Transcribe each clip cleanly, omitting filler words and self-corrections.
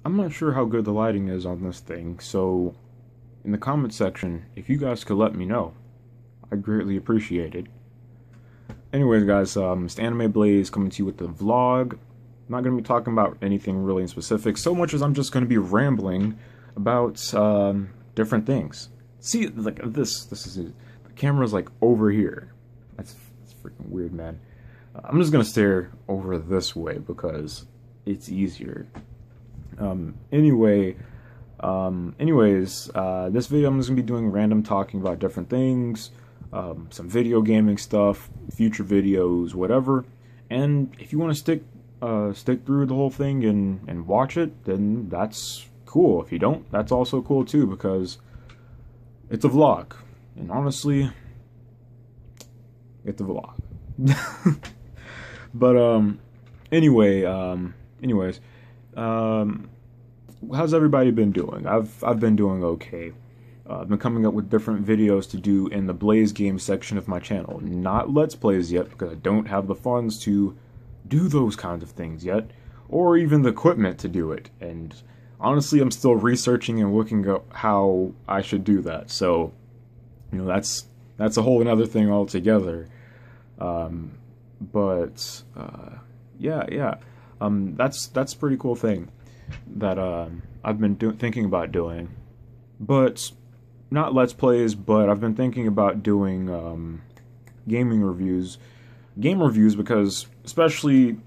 I'm not sure how good the lighting is on this thing, so in the comment section, if you guys could let me know, I'd greatly appreciate it. Anyways, guys, it's Anime Blaze coming to you with the vlog. I'm not going to be talking about anything really in specific, so much as I'm just going to be rambling about different things. See, like this is it. The camera's like over here. That's freaking weird, man. I'm just gonna stare over this way because it's easier. Anyways, this video I'm just gonna be doing random talking about different things, some video gaming stuff, future videos, whatever. And if you want to stick through the whole thing and watch it, then that's cool. If you don't, that's also cool too, because it's a vlog, and honestly, it's a vlog. But anyways, how's everybody been doing? I've been doing okay. I've been coming up with different videos to do in the Blaze Games section of my channel. Not Let's Plays yet, because I don't have the funds to do those kinds of things yet, or even the equipment to do it. And honestly, I'm still researching and looking up how I should do that. So, you know, that's a whole another thing altogether. That's a pretty cool thing that I've been thinking about doing. But not Let's Plays, but I've been thinking about doing gaming reviews. Game reviews, because especially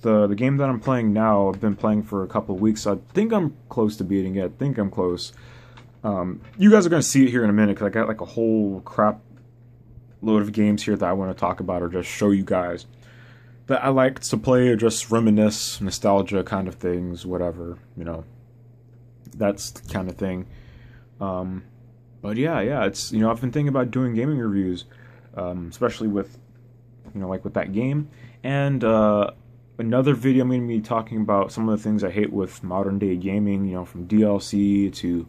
the game that I'm playing now, I've been playing for a couple of weeks. So I think I'm close to beating it. I think I'm close. You guys are going to see it here in a minute, because I got like a whole crap load of games here that I want to talk about or just show you guys that I like to play, or just reminisce, nostalgia kind of things, whatever, you know. That's the kind of thing. But yeah, it's, you know, I've been thinking about doing gaming reviews, especially with, you know, like with that game. And another video I'm going to be talking about some of the things I hate with modern day gaming, you know, from DLC to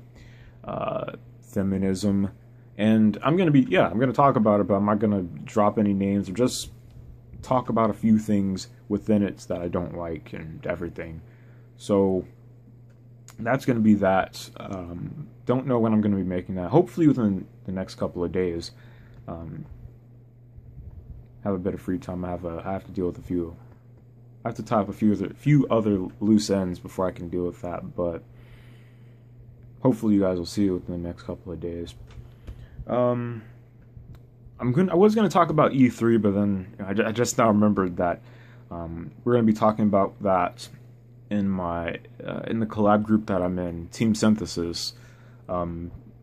feminism. And I'm going to talk about it, but I'm not going to drop any names, or just talk about a few things within it that I don't like and everything. So that's going to be that. Don't know when I'm going to be making that. Hopefully within the next couple of days. Have a bit of free time. I have to deal with a few. I have to tie up a few other loose ends before I can deal with that. But hopefully you guys will see it within the next couple of days. I was gonna talk about E3, but then I just now remembered that we're gonna be talking about that in the collab group that I'm in, Team Synthesis,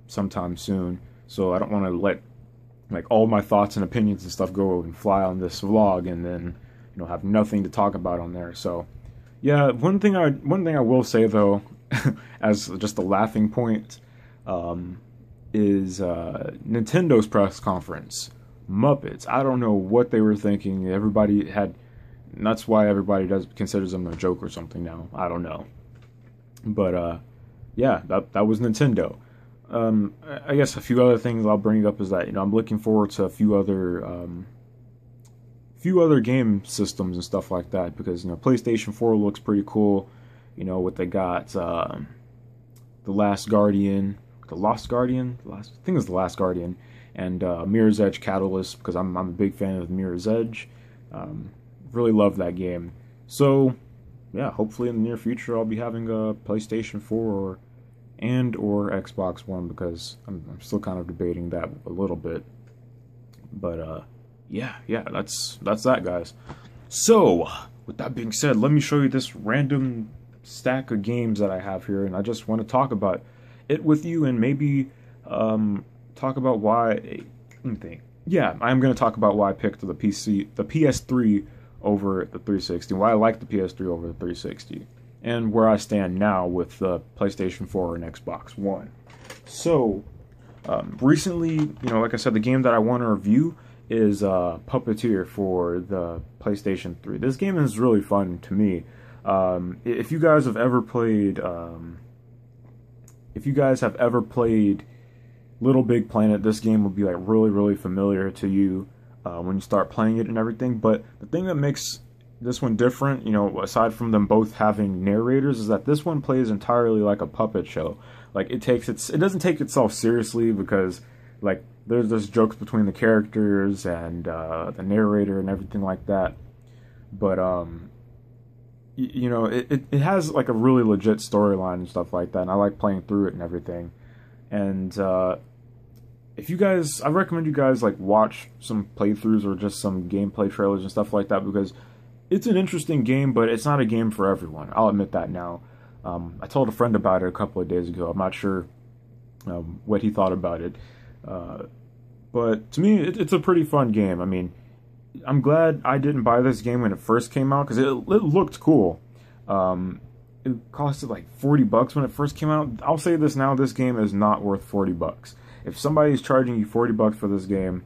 sometime soon. So I don't want to let like all my thoughts and opinions and stuff go and fly on this vlog, and then, you know, have nothing to talk about on there. So yeah, one thing I will say though, as just a laughing point, is Nintendo's press conference. Muppets. I don't know what they were thinking. Everybody had, and that's why everybody considers them a joke or something now. I don't know. But yeah, that was Nintendo. I guess a few other things I'll bring up is that, you know, I'm looking forward to a few other game systems and stuff like that, because, you know, PlayStation 4 looks pretty cool. You know, what they got, The Last Guardian. I think it's The Last Guardian, and Mirror's Edge Catalyst, because I'm a big fan of Mirror's Edge. Really love that game. So yeah, hopefully in the near future I'll be having a PlayStation 4 or Xbox One, because I'm still kind of debating that a little bit. But yeah, that's that, guys. So with that being said, let me show you this random stack of games that I have here, and I just want to talk about it with you, and maybe talk about why. Let me think. Yeah, I'm going to talk about why I picked the PS3 over the 360, why I like the PS3 over the 360, and where I stand now with the PlayStation 4 and Xbox One. So recently, you know, like I said, the game that I want to review is Puppeteer for the PlayStation 3. This game is really fun to me. If you guys have ever played Little Big Planet, this game will be like really familiar to you when you start playing it and everything. But the thing that makes this one different, you know, aside from them both having narrators, is that this one plays entirely like a puppet show. Like it doesn't take itself seriously because like there's jokes between the characters and the narrator and everything like that. But you know, it has like a really legit storyline and stuff like that, and I like playing through it and everything. And if you guys, I recommend you guys like watch some playthroughs or just some gameplay trailers and stuff like that, because it's an interesting game, but it's not a game for everyone. I'll admit that now. I told a friend about it a couple of days ago. I'm not sure what he thought about it. But to me, it's a pretty fun game. I mean, I'm glad I didn't buy this game when it first came out, because it looked cool. It costed like $40 when it first came out. I'll say this now, this game is not worth $40. If somebody's charging you $40 for this game,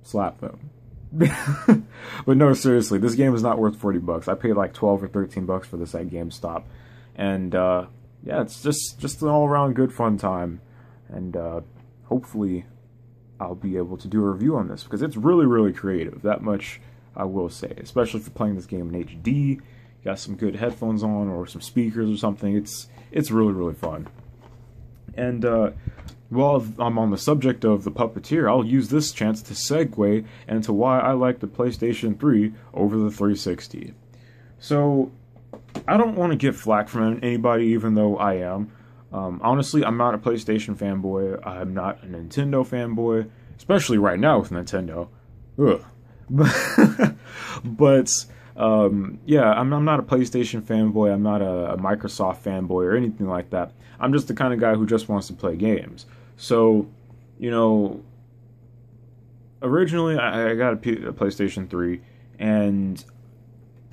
slap them. But no, seriously, this game is not worth $40. I paid like $12 or $13 for this at GameStop. And yeah, it's just an all-around good fun time. And hopefully I'll be able to do a review on this, because it's really, really creative. That much I will say, especially for playing this game in HD. You got some good headphones on or some speakers or something. It's really, really fun. And while I'm on the subject of the Puppeteer, I'll use this chance to segue into why I like the PlayStation 3 over the 360. So, I don't want to get flack from anybody, even though I am. Honestly, I'm not a PlayStation fanboy. I'm not a Nintendo fanboy, especially right now with Nintendo. Ugh. But yeah, I'm not a PlayStation fanboy. I'm not a Microsoft fanboy or anything like that. I'm just the kind of guy who just wants to play games. So, you know, originally I got a PlayStation 3, and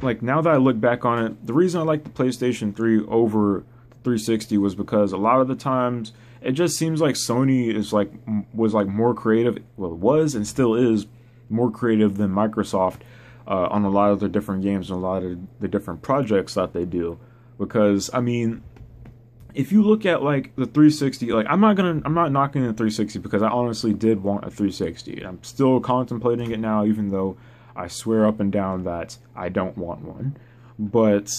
like now that I look back on it, the reason I like the PlayStation 3 over the 360 was because a lot of the times it just seems like Sony was more creative. Well, it was and still is more creative than Microsoft on a lot of the different games and a lot of the different projects that they do. Because I mean, if you look at like the 360, like I'm not knocking the 360, because I honestly did want a 360. I'm still contemplating it now, even though I swear up and down that I don't want one. But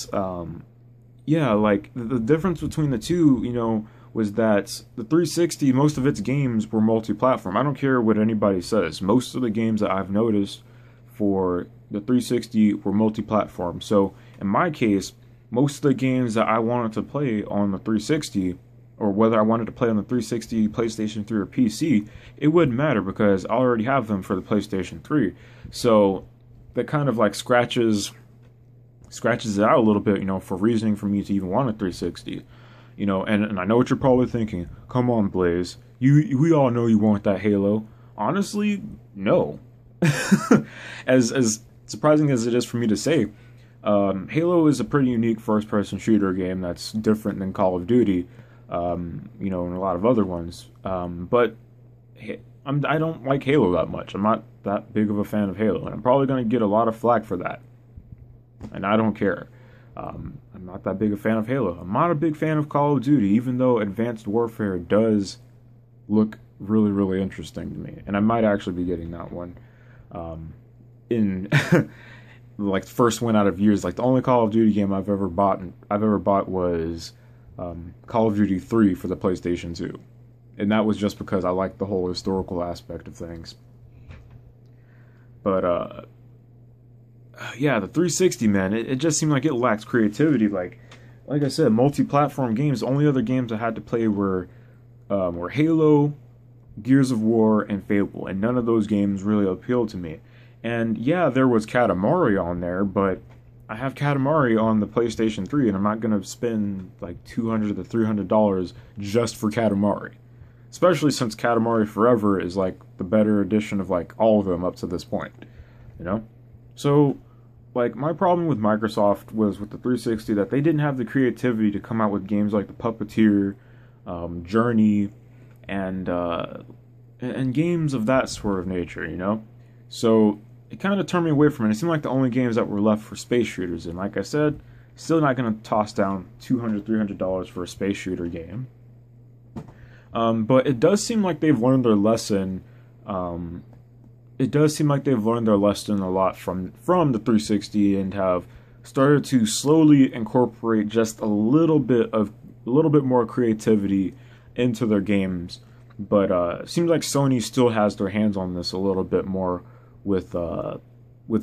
yeah, like the difference between the two, you know, was that the 360, most of its games were multi-platform. I don't care what anybody says. Most of the games that I've noticed for the 360 were multi-platform. So in my case, most of the games that I wanted to play on the 360, or whether I wanted to play on the 360, PlayStation 3, or PC, it wouldn't matter, because I already have them for the PlayStation 3. So that kind of like scratches it out a little bit, you know, for reasoning for me to even want a 360. You know, and I know what you're probably thinking. Come on, Blaze. We all know you want that Halo. Honestly, no. As surprising as it is for me to say, Halo is a pretty unique first-person shooter game that's different than Call of Duty, you know, and a lot of other ones. But I don't like Halo that much. I'm not that big of a fan of Halo, and I'm probably going to get a lot of flack for that. And I don't care. I'm not that big a fan of Halo. I'm not a big fan of Call of Duty, even though Advanced Warfare does look really, really interesting to me. And I might actually be getting that one. In like the first one out of years. Like the only Call of Duty game I've ever bought was Call of Duty 3 for the PlayStation 2. And that was just because I liked the whole historical aspect of things. But yeah, the 360, man, it just seemed like it lacks creativity. Like I said, multi-platform games. The only other games I had to play were Halo, Gears of War, and Fable, and none of those games really appealed to me. And yeah, there was Katamari on there, but I have Katamari on the PlayStation 3, and I'm not going to spend like $200 to $300 just for Katamari. Especially since Katamari Forever is like the better edition of like all of them up to this point, you know? So, like, my problem with Microsoft was with the 360 that they didn't have the creativity to come out with games like the Puppeteer, Journey, and games of that sort of nature, you know? So it kind of turned me away from it. It seemed like the only games that were left for space shooters, and like I said, still not going to toss down $200, $300 for a space shooter game. But it does seem like they've learned their lesson it does seem like they've learned their lesson a lot from the 360 and have started to slowly incorporate just a little bit more creativity into their games. But it seems like Sony still has their hands on this a little bit more with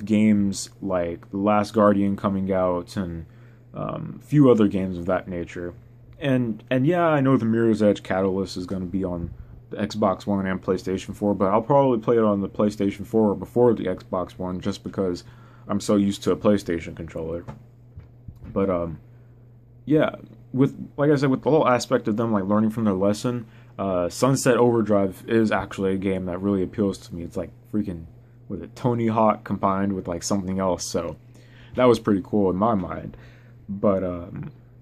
games like The Last Guardian coming out and a few other games of that nature. And yeah, I know the Mirror's Edge Catalyst is going to be on the Xbox One and PlayStation 4, but I'll probably play it on the PlayStation 4 before the Xbox One just because I'm so used to a PlayStation controller. But yeah, with like I said, with the whole aspect of them like learning from their lesson, Sunset Overdrive is actually a game that really appeals to me. It's like freaking with it Tony Hawk combined with like something else, so that was pretty cool in my mind. But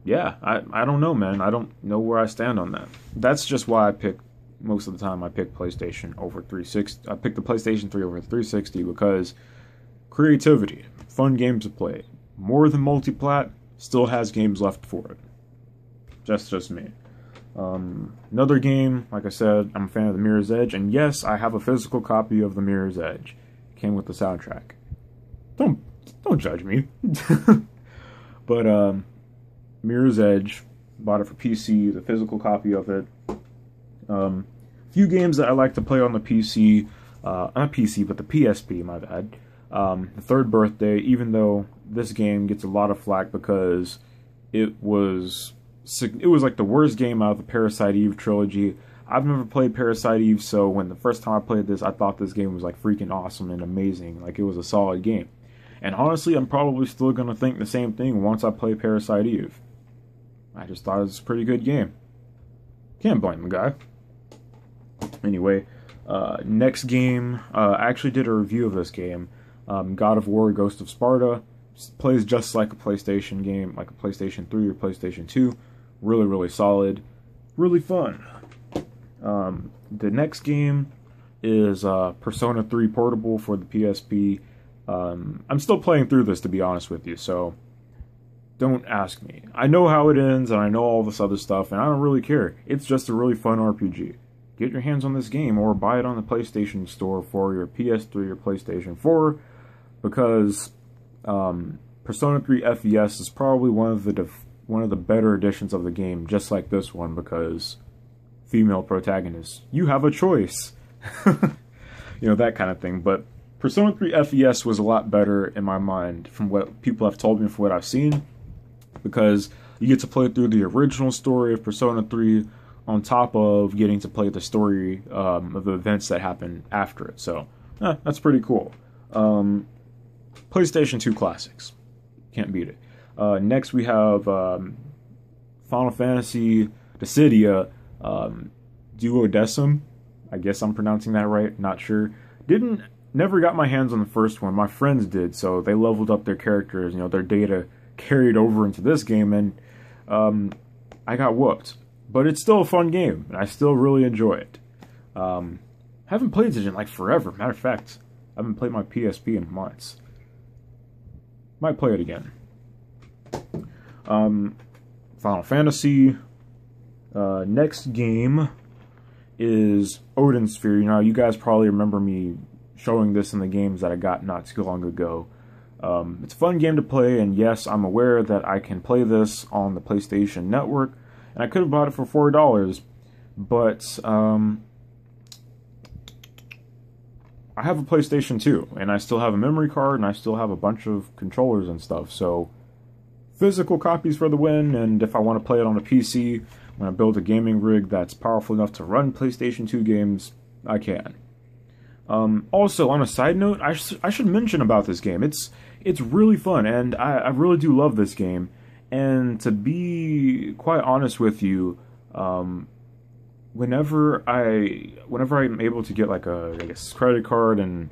yeah, I don't know, man. I don't know where I stand on that. That's just why I pick most of the time I pick PlayStation over 360. I pick the PlayStation 3 over the 360 because creativity, fun games to play. More than multiplat, still has games left for it. Just me. Another game, like I said, I'm a fan of the Mirror's Edge, and yes, I have a physical copy of the Mirror's Edge. It came with the soundtrack. Don't judge me. But Mirror's Edge, bought it for PC, the physical copy of it. Few games that I like to play on the PC, not PC, but the PSP, my bad. The Third Birthday, even though this game gets a lot of flack because it was like the worst game out of the Parasite Eve trilogy. I've never played Parasite Eve, so when the first time I played this, I thought this game was like freaking awesome and amazing. Like it was a solid game. And honestly, I'm probably still going to think the same thing once I play Parasite Eve. I just thought it was a pretty good game. Can't blame the guy. Anyway, next game, I actually did a review of this game. God of War Ghost of Sparta. Plays just like a PlayStation game, like a PlayStation 3 or PlayStation 2. Really, really solid. Really fun. The next game is Persona 3 Portable for the PSP. I'm still playing through this, to be honest with you, so don't ask me. I know how it ends, and I know all this other stuff, and I don't really care. It's just a really fun RPG. Get your hands on this game, or buy it on the PlayStation Store for your PS3 or PlayStation 4, because Persona 3 FES is probably one of the better editions of the game, just like this one, because female protagonists. You have a choice. You know, that kind of thing. But Persona 3 FES was a lot better in my mind from what people have told me, from what I've seen, because you get to play through the original story of Persona 3 on top of getting to play the story of the events that happen after it. So, that's pretty cool. PlayStation 2 classics. Can't beat it. Next we have Final Fantasy Dissidia Duodecim. I guess I'm pronouncing that right. Not sure. Never got my hands on the first one. My friends did, so they leveled up their characters. You know, their data carried over into this game, and I got whooped. But it's still a fun game, and I still really enjoy it. Haven't played it in like forever. Matter of fact, I haven't played my PSP in months. Might play it again. Final Fantasy. Next game is Odin Sphere. You know, you guys probably remember me showing this in the games that I got not too long ago. It's a fun game to play, and yes, I'm aware that I can play this on the PlayStation Network, and I could have bought it for $4, but I have a PlayStation 2, and I still have a memory card, and I still have a bunch of controllers and stuff, so physical copies for the win. And if I want to play it on a PC, when I build a gaming rig that's powerful enough to run PlayStation 2 games, I can. Also, on a side note, I should mention about this game. It's really fun, and I really do love this game. And to be quite honest with you, whenever I'm able to get like a credit card and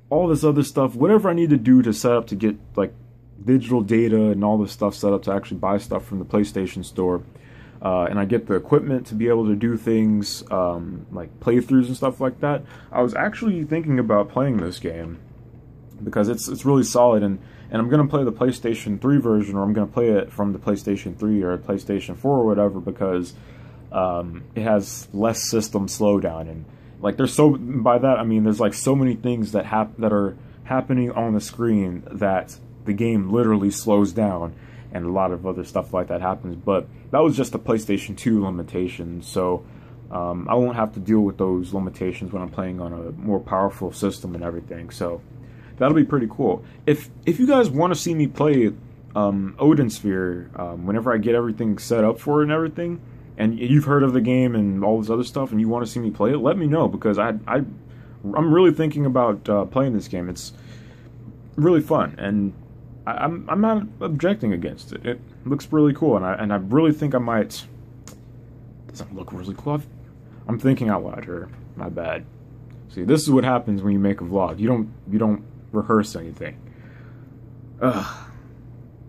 all this other stuff, whatever I need to do to set up to get like digital data and all this stuff set up to actually buy stuff from the PlayStation Store, and I get the equipment to be able to do things like playthroughs and stuff like that, I was actually thinking about playing this game because it's really solid, and I'm going to play the PlayStation 3 version, or I'm going to play it from the PlayStation 3 or PlayStation 4 or whatever, because it has less system slowdown, and Like there's so by that I mean there's like so many things that are happening on the screen that the game literally slows down, and a lot of other stuff like that happens. But that was just the PlayStation 2 limitation, so I won't have to deal with those limitations when I'm playing on a more powerful system and everything. So that'll be pretty cool. If you guys want to see me play Odin Sphere, whenever I get everything set up for it and everything, and you've heard of the game and all this other stuff, and you want to see me play it, let me know, because I'm really thinking about playing this game. It's really fun, and I'm not objecting against it. It looks really cool, and I really think I might. It doesn't look really cool. I'm thinking out loud here. My bad. See, this is what happens when you make a vlog. You don't rehearse anything.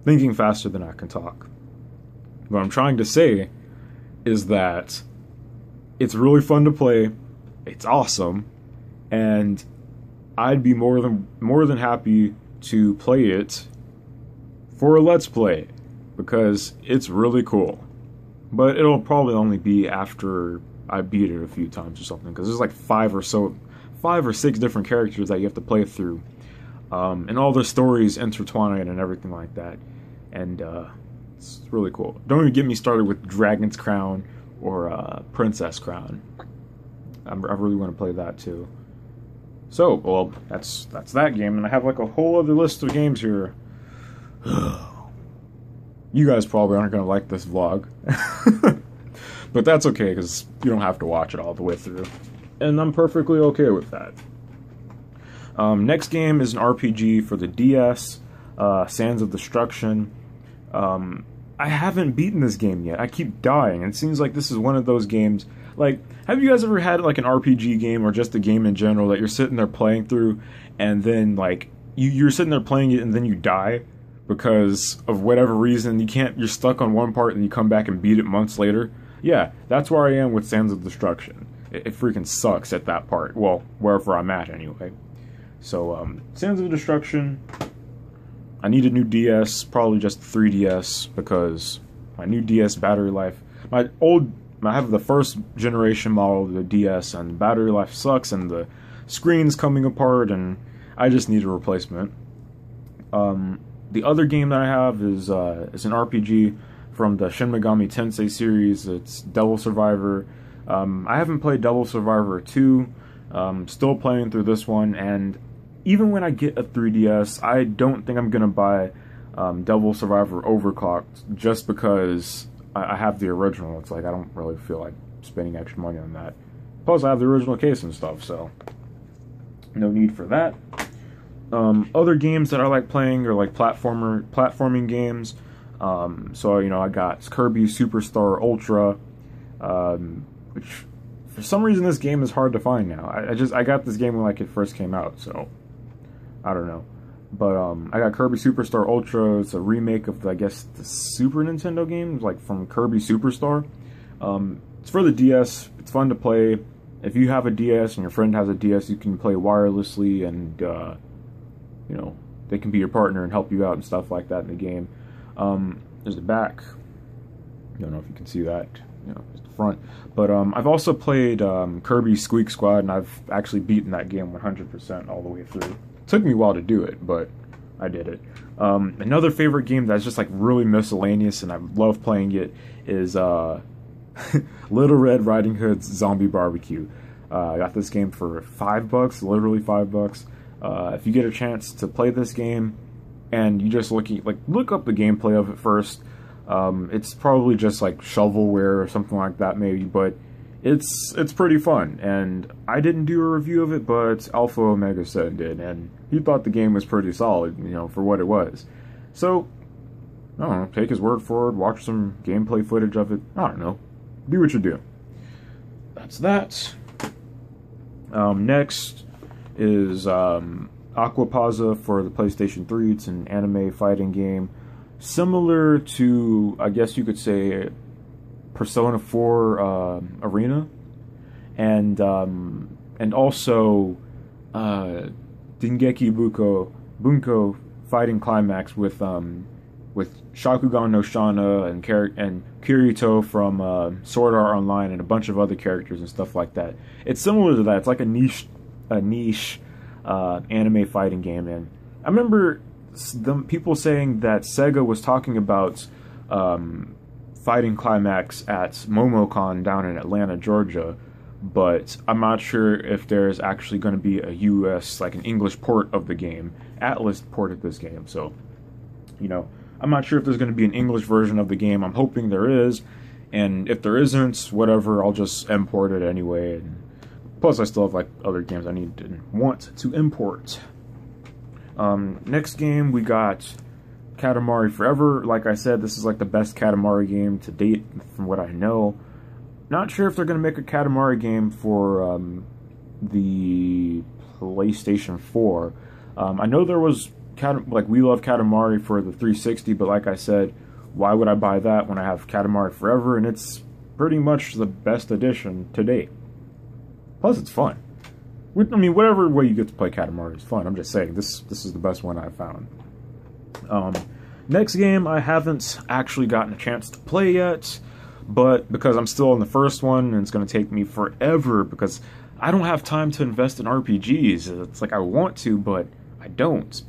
Thinking faster than I can talk. What I'm trying to say is that it's really fun to play. It's awesome, and I'd be more than happy to play it for a Let's Play, because it's really cool. But it'll probably only be after I beat it a few times or something, because there's like 5 or 6 different characters that you have to play through, and all their stories intertwine and everything like that, and it's really cool. Don't even get me started with Dragon's Crown or Princess Crown. I really want to play that too. So, well, that's that game, and I have like a whole other list of games here. You guys probably aren't going to like this vlog. But that's okay, because you don't have to watch it all the way through. And I'm perfectly okay with that. Next game is an RPG for the DS, Sands of Destruction. I haven't beaten this game yet. I keep dying, and it seems like this is one of those games. Like, have you guys ever had like an RPG game, or just a game in general, that you're sitting there playing through, and then like you're sitting there playing it, and then you die because of whatever reason? You're stuck on one part, and you come back and beat it months later? Yeah, that's where I am with Sands of Destruction. It freaking sucks at that part. Well, wherever I'm at anyway. So, Sands of Destruction. I need a new DS, probably just 3DS, because my new DS battery life... I have the first generation model of the DS, and battery life sucks, and the screen's coming apart, and I just need a replacement. The other game that I have is an RPG from the Shin Megami Tensei series. It's Devil Survivor. I haven't played Devil Survivor 2. Still playing through this one, and even when I get a 3DS, I don't think I'm going to buy Devil Survivor Overclocked, just because I have the original. It's like, I don't really feel like spending extra money on that. Plus, I have the original case and stuff, so no need for that. Other games that I like playing are like platforming games. So, you know, I got Kirby Superstar Ultra, which for some reason this game is hard to find now. I got this game when like it first came out, so I don't know. But I got Kirby Superstar Ultra. It's a remake of I guess the Super Nintendo game, like from Kirby Superstar. It's for the DS. It's fun to play. If you have a DS and your friend has a DS, you can play wirelessly, and you know, they can be your partner and help you out and stuff like that in the game. There's the back. I don't know if you can see that. You know, it's the front. But I've also played Kirby Squeak Squad, and I've actually beaten that game 100% all the way through. It took me a while to do it, but I did it. Another favorite game that's just like really miscellaneous, and I love playing it, is Little Red Riding Hood's Zombie Barbecue. I got this game for $5, literally $5. If you get a chance to play this game, and you just look up the gameplay of it first. It's probably just like shovelware or something like that, maybe, but it's pretty fun. And I didn't do a review of it, but Alpha Omega Sen did, and he thought the game was pretty solid, you know, for what it was. So, I don't know, take his word for it, watch some gameplay footage of it. I don't know, do what you do. That's that. Next is Aquapazza for the PlayStation 3. It's an anime fighting game similar to, I guess you could say, Persona 4 Arena, and also Dengeki Bunko Fighting Climax with with Shakugan no Shana and Kirito from Sword Art Online and a bunch of other characters and stuff like that. It's similar to that. It's like a niche anime fighting game. And I remember people saying that Sega was talking about fighting Climax at MomoCon down in Atlanta, Georgia, but I'm not sure if there's actually going to be a US, like an English port of the game. Atlas ported this game, so, you know, I'm not sure if there's going to be an English version of the game. I'm hoping there is, and if there isn't, whatever, I'll just import it anyway. And plus, I still have like other games I need and want to import. Next game, we got Katamari Forever. Like I said, this is like the best Katamari game to date from what I know. Not sure if they're going to make a Katamari game for the PlayStation 4. I know there was like We Love Katamari for the 360, but like I said, why would I buy that when I have Katamari Forever? And it's pretty much the best edition to date. Plus, it's fun. I mean, whatever way you get to play Katamari is fun. I'm just saying, this is the best one I've found. Next game, I haven't actually gotten a chance to play yet, but because I'm still in the first one, and it's going to take me forever, because I don't have time to invest in RPGs. It's like I want to, but I don't.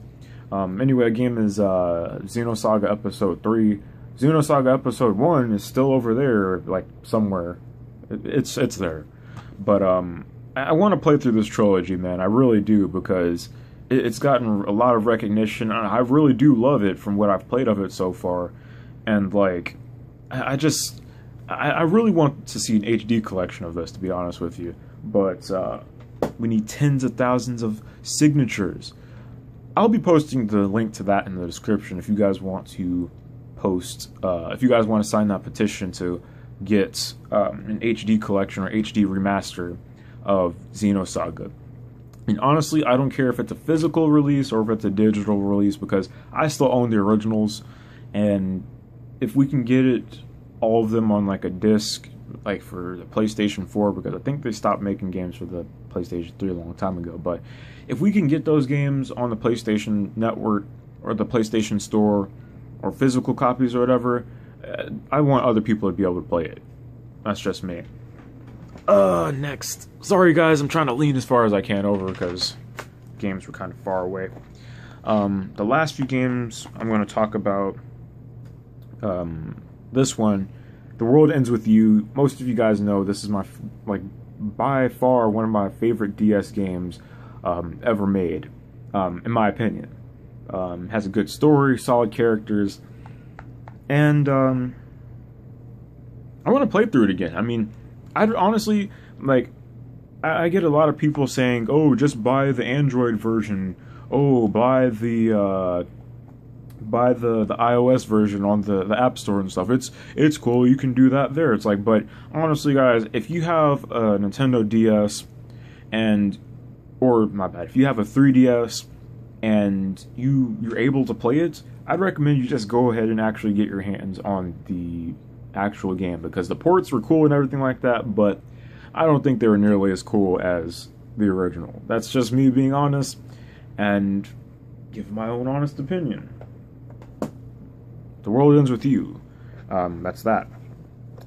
Anyway, a game is Xenosaga Episode 3. Xenosaga Episode 1 is still over there, like, somewhere. It's there. But, I want to play through this trilogy, man. I really do, because it's gotten a lot of recognition, and I really do love it from what I've played of it so far. And, like, I really want to see an HD collection of this, to be honest with you. But, we need tens of thousands of signatures. I'll be posting the link to that in the description if you guys want to if you guys want to sign that petition to get an HD collection or HD remaster of Xenosaga. And honestly, I don't care if it's a physical release or if it's a digital release, because I still own the originals, and if we can get it, all of them on like a disc, like for the PlayStation 4, because I think they stopped making games for the PlayStation 3 a long time ago, but if we can get those games on the PlayStation Network or the PlayStation Store or physical copies or whatever, I want other people to be able to play it. That's just me. Next. Sorry guys, I'm trying to lean as far as I can over because games were kind of far away. The last few games I'm going to talk about, this one, The World Ends With You. Most of you guys know this is my, by far one of my favorite DS games ever made, in my opinion. Has a good story, solid characters, and I want to play through it again. I mean, I honestly, like, I get a lot of people saying, oh, just buy the Android version, oh, buy the iOS version on the App Store and stuff. It's cool, you can do that there. It's like, but honestly guys, if you have a Nintendo DS if you have a 3DS and you're able to play it, I'd recommend you just go ahead and actually get your hands on the actual game, because the ports were cool and everything like that, but I don't think they were nearly as cool as the original. That's just me being honest and giving my own honest opinion. The World Ends With You. That's that.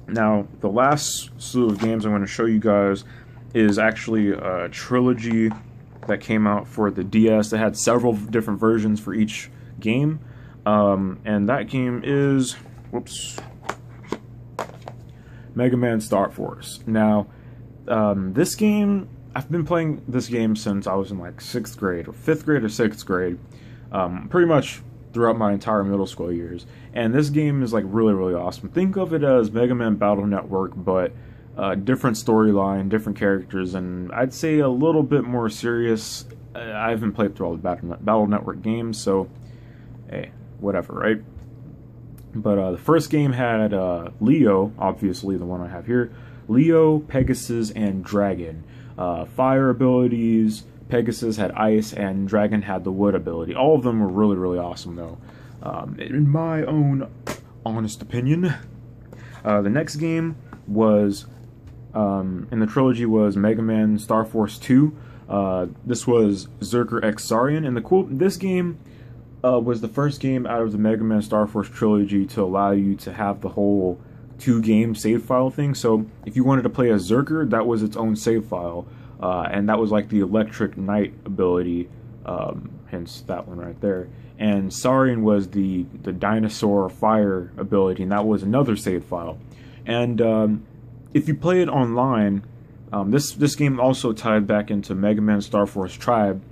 Now, the last slew of games I'm going to show you guys is actually a trilogy that came out for the DS. That had several different versions for each game. And that game is, Mega Man Star Force. Now, this game, I've been playing this game since I was in like 6th grade, or 5th grade or 6th grade. Pretty much throughout my entire middle school years. And this game is like really, really awesome. Think of it as Mega Man Battle Network, but different storyline, different characters, and I'd say a little bit more serious. I haven't played through all the Battle Network games, so hey, whatever, right? But the first game had Leo, obviously the one I have here. Leo, Pegasus, and Dragon. Fire abilities, Pegasus had ice, and Dragon had the wood ability. All of them were really, really awesome, though. In my own honest opinion. The next game was, in the trilogy, was Mega Man Star Force 2. This was Zerker X Saurian, and this game, was the first game out of the Mega Man Star Force trilogy to allow you to have the whole 2-game save file thing. So if you wanted to play as Zerker, that was its own save file, and that was like the Electric Knight ability, hence that one right there. And Saurian was the Dinosaur Fire ability, and that was another save file. And if you play it online, this game also tied back into Mega Man Star Force Tribe,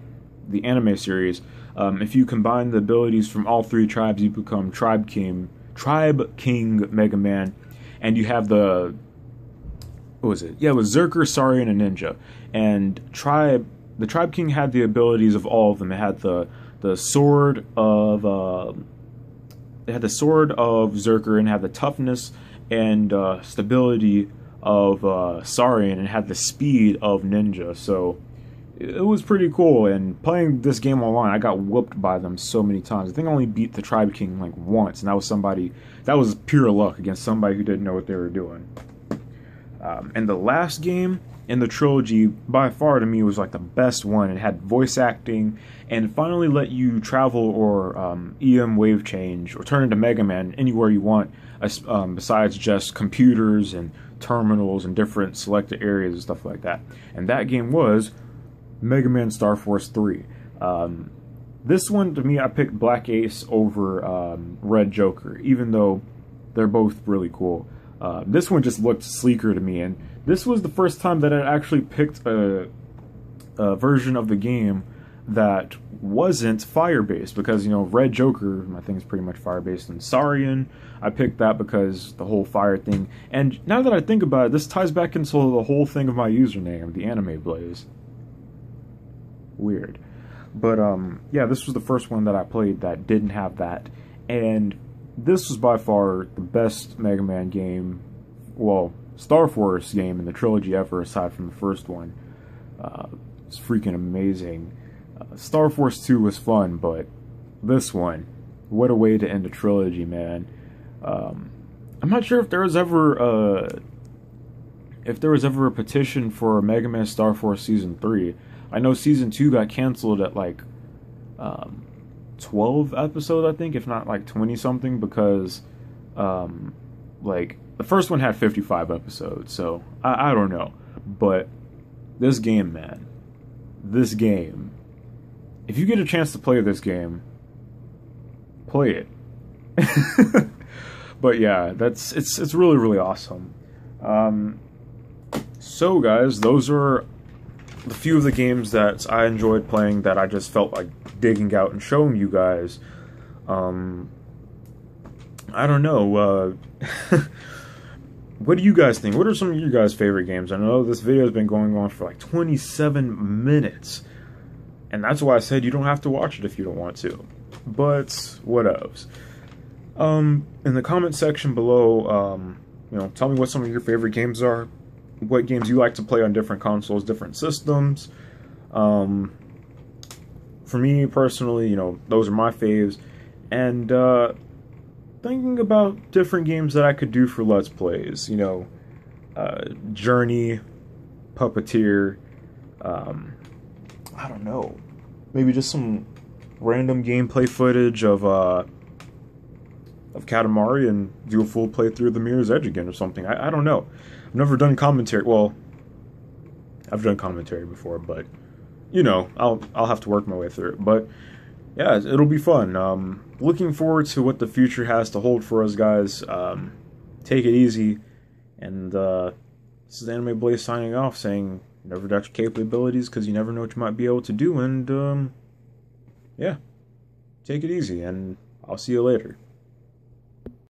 the anime series. If you combine the abilities from all 3 tribes, you become Tribe King Mega Man, and you have the, what was it? Yeah, it was Zerker, Saurian, and Ninja. And the Tribe King had the abilities of all of them. It had the sword of Zerker, and had the toughness and stability of Saurian, and had the speed of Ninja. So it was pretty cool. And playing this game online, I got whooped by them so many times. I think I only beat the Tribe King like once, and that was pure luck against somebody who didn't know what they were doing. And the last game in the trilogy, by far to me, was like the best one. It had voice acting, and finally let you travel or EM wave change or turn into Mega Man anywhere you want, besides just computers and terminals and different selected areas and stuff like that. And that game was Mega Man Star Force 3. This one, to me, I picked Black Ace over Red Joker, even though they're both really cool. This one just looked sleeker to me, and this was the first time that I actually picked a version of the game that wasn't fire-based, because, you know, Red Joker, I think, is pretty much fire-based, and Saurian, I picked that because the whole fire thing. And now that I think about it, this ties back into the whole thing of my username, the Anime Blaze. Weird. But, yeah, this was the first one that I played that didn't have that, and this was by far the best Mega Man game, well, Star Force game in the trilogy ever, aside from the first one. It's freaking amazing. Star Force 2 was fun, but this one, what a way to end a trilogy, man. I'm not sure if there was ever a petition for Mega Man Star Force Season 3. I know Season 2 got canceled at like 12 episodes, I think, if not like 20-something, because like the first one had 55 episodes, so I don't know. But this game, man, this game, if you get a chance to play this game, play it. But yeah, it's really, really awesome. So guys, those are the few of the games that I enjoyed playing, that I just felt like digging out and showing you guys. I don't know, what do you guys think? What are some of your guys' favorite games? I know this video has been going on for like 27 minutes, and that's why I said you don't have to watch it if you don't want to. But what else? In the comment section below, you know, tell me what some of your favorite games are, what games you like to play on different consoles, different systems. For me personally, you know, those are my faves, and thinking about different games that I could do for Let's Plays, you know, Journey, Puppeteer, I don't know, maybe just some random gameplay footage of Katamari, and do a full playthrough of the Mirror's Edge again or something. I don't know. I've never done commentary. Well, I've done commentary before, but you know, I'll have to work my way through it. But yeah, it'll be fun. Looking forward to what the future has to hold for us, guys. Take it easy, and this is Anime Blaze signing off, saying never doubt your capabilities, because you never know what you might be able to do. And yeah, take it easy, and I'll see you later.